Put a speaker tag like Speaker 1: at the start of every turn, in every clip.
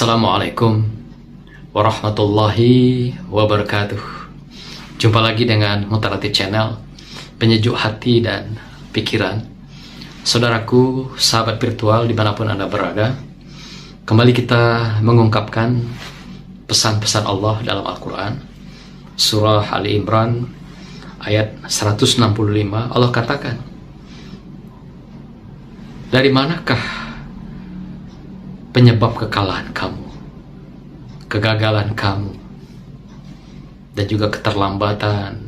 Speaker 1: Assalamualaikum warahmatullahi wabarakatuh. Jumpa lagi dengan Mutarati Channel, penyejuk hati dan pikiran. Saudaraku, sahabat virtual dimanapun Anda berada, kembali kita mengungkapkan pesan-pesan Allah dalam Al-Quran. Surah Ali Imran ayat 165, Allah katakan, dari manakah penyebab kekalahan kamu, kegagalan kamu, dan juga keterlambatan,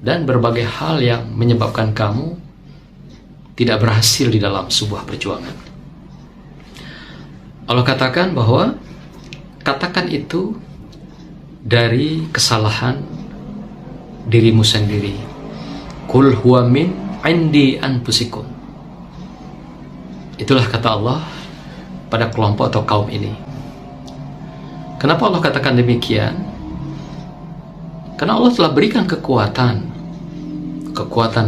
Speaker 1: dan berbagai hal yang menyebabkan kamu tidak berhasil di dalam sebuah perjuangan. Allah katakan bahwa katakan itu dari kesalahan dirimu sendiri. Qul huwa min indi anfusikum. Itulah kata Allah pada kelompok atau kaum ini. Kenapa Allah katakan demikian? Karena Allah telah berikan kekuatan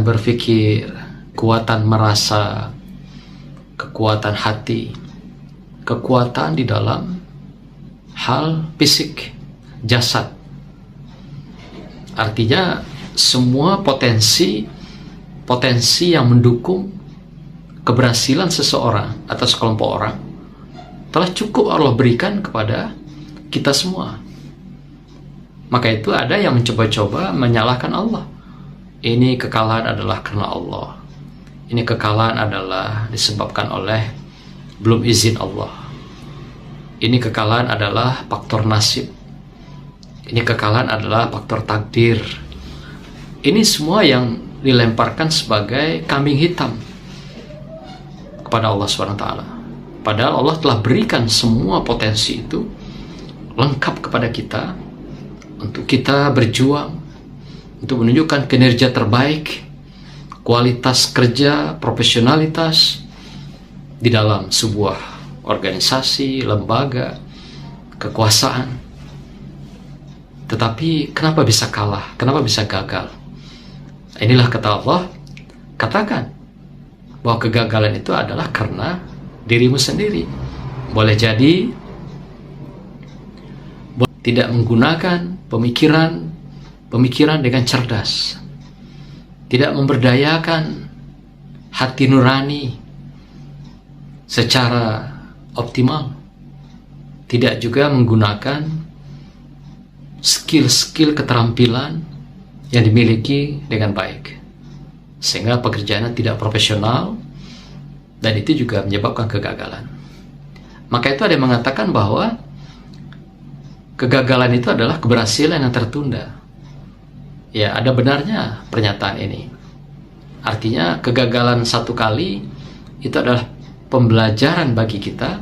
Speaker 1: berpikir, kekuatan merasa, kekuatan hati, kekuatan di dalam hal fisik, jasad. Artinya semua potensi yang mendukung keberhasilan seseorang atau sekelompok orang telah cukup Allah berikan kepada kita semua. Maka itu ada yang mencoba-coba menyalahkan Allah. Ini kekalahan adalah karena Allah. Ini kekalahan adalah disebabkan oleh belum izin Allah. Ini kekalahan adalah faktor nasib. Ini kekalahan adalah faktor takdir. Ini semua yang dilemparkan sebagai kambing hitam kepada Allah SWT. Padahal Allah telah berikan semua potensi itu lengkap kepada kita untuk kita berjuang, untuk menunjukkan kinerja terbaik, kualitas kerja, profesionalitas di dalam sebuah organisasi, lembaga, kekuasaan. Tetapi kenapa bisa kalah? Kenapa bisa gagal? Inilah kata Allah, katakan bahwa kegagalan itu adalah karena dirimu sendiri. Boleh jadi tidak menggunakan pemikiran dengan cerdas, tidak memberdayakan hati nurani secara optimal, tidak juga menggunakan skill keterampilan yang dimiliki dengan baik, sehingga pekerjaannya tidak profesional, dan itu juga menyebabkan kegagalan. Maka itu ada yang mengatakan bahwa kegagalan itu adalah keberhasilan yang tertunda. Ya, ada benarnya pernyataan ini. Artinya kegagalan satu kali itu adalah pembelajaran bagi kita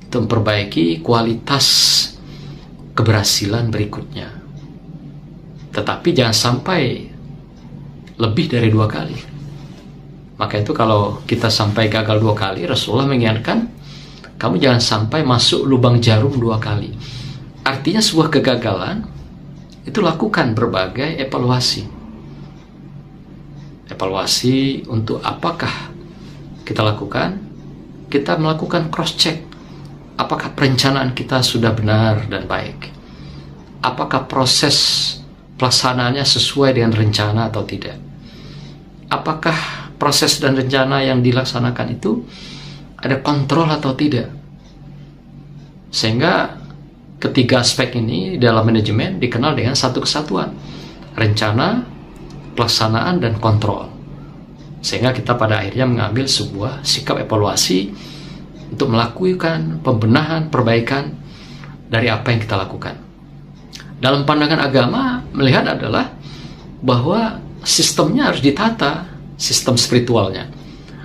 Speaker 1: untuk memperbaiki kualitas keberhasilan berikutnya. Tetapi jangan sampai lebih dari 2 kali. Maka itu kalau kita sampai gagal 2 kali, Rasulullah mengingatkan, kamu jangan sampai masuk lubang jarum 2 kali. Artinya sebuah kegagalan itu lakukan berbagai evaluasi. Evaluasi untuk apakah kita lakukan? Kita melakukan cross check. Apakah perencanaan kita sudah benar dan baik? Apakah proses pelaksanaannya sesuai dengan rencana atau tidak? Apakah proses dan rencana yang dilaksanakan itu ada kontrol atau tidak? Sehingga ketiga aspek ini dalam manajemen dikenal dengan satu kesatuan: rencana, pelaksanaan, dan kontrol. Sehingga kita pada akhirnya mengambil sebuah sikap evaluasi untuk melakukan pembenahan, perbaikan dari apa yang kita lakukan. Dalam pandangan agama melihat adalah bahwa sistemnya harus ditata, sistem spiritualnya.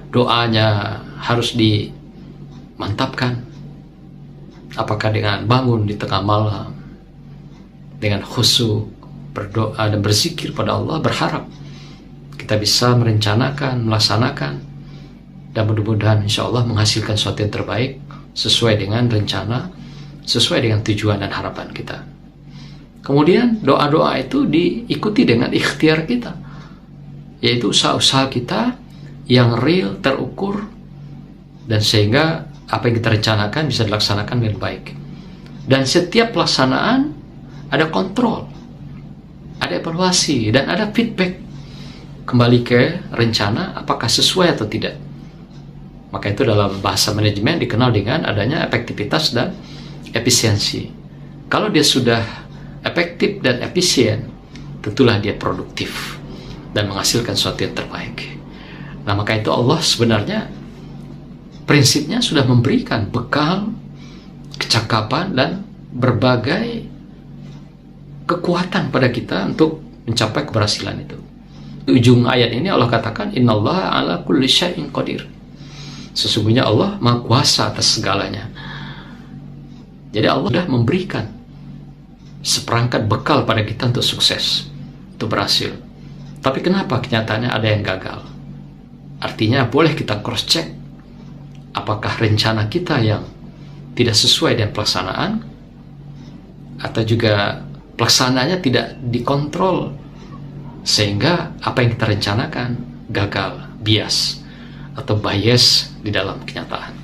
Speaker 1: Doanya harus dimantapkan. Apakah dengan bangun di tengah malam, dengan khusyuk, berdoa dan berzikir pada Allah, berharap kita bisa merencanakan, melaksanakan, dan mudah-mudahan insya Allah menghasilkan sesuatu yang terbaik sesuai dengan rencana, sesuai dengan tujuan dan harapan kita. Kemudian doa-doa itu diikuti dengan ikhtiar kita, yaitu usaha-usaha kita yang real, terukur, dan sehingga apa yang kita rencanakan bisa dilaksanakan dengan baik. Dan setiap pelaksanaan ada kontrol, ada evaluasi, dan ada feedback kembali ke rencana apakah sesuai atau tidak. Maka itu dalam bahasa manajemen dikenal dengan adanya efektivitas dan efisiensi. Kalau dia sudah efektif dan efisien, tentulah dia produktif dan menghasilkan sesuatu yang terbaik. Nah, maka itu Allah sebenarnya prinsipnya sudah memberikan bekal, kecakapan, dan berbagai kekuatan pada kita untuk mencapai keberhasilan itu. Di ujung ayat ini Allah katakan, innallaha ala kulli syai'in qadir. Sesungguhnya Allah Maha Kuasa atas segalanya. Jadi Allah sudah memberikan seperangkat bekal pada kita untuk sukses, untuk berhasil. Tapi kenapa kenyataannya ada yang gagal? Artinya boleh kita cross check apakah rencana kita yang tidak sesuai dengan pelaksanaan, atau juga pelaksanaannya tidak dikontrol sehingga apa yang kita rencanakan gagal, bias atau bias di dalam kenyataan.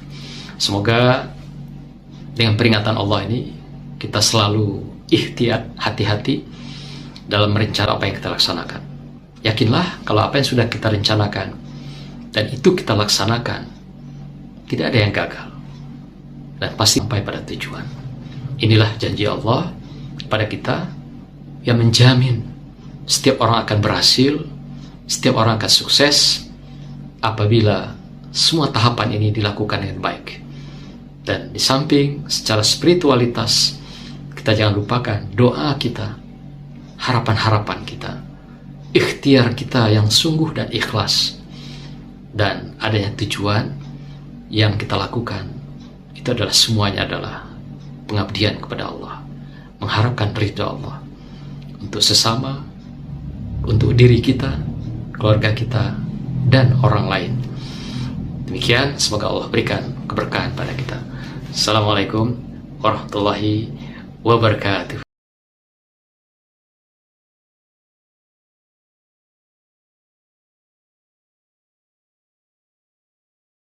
Speaker 1: Semoga dengan peringatan Allah ini kita selalu ihtiyat, hati-hati dalam merencana apa yang kita laksanakan. Yakinlah kalau apa yang sudah kita rencanakan dan itu kita laksanakan, tidak ada yang gagal dan pasti sampai pada tujuan. Inilah janji Allah pada kita yang menjamin setiap orang akan berhasil, setiap orang akan sukses apabila semua tahapan ini dilakukan dengan baik. Dan di samping secara spiritualitas, kita jangan lupakan doa kita, harapan-harapan kita, ikhtiar kita yang sungguh dan ikhlas, dan adanya tujuan yang kita lakukan. Itu adalah semuanya adalah pengabdian kepada Allah, mengharapkan ridha Allah untuk sesama, untuk diri kita, keluarga kita, dan orang lain. Demikian, semoga Allah berikan keberkahan pada kita. Assalamualaikum warahmatullahi wabarakatuh.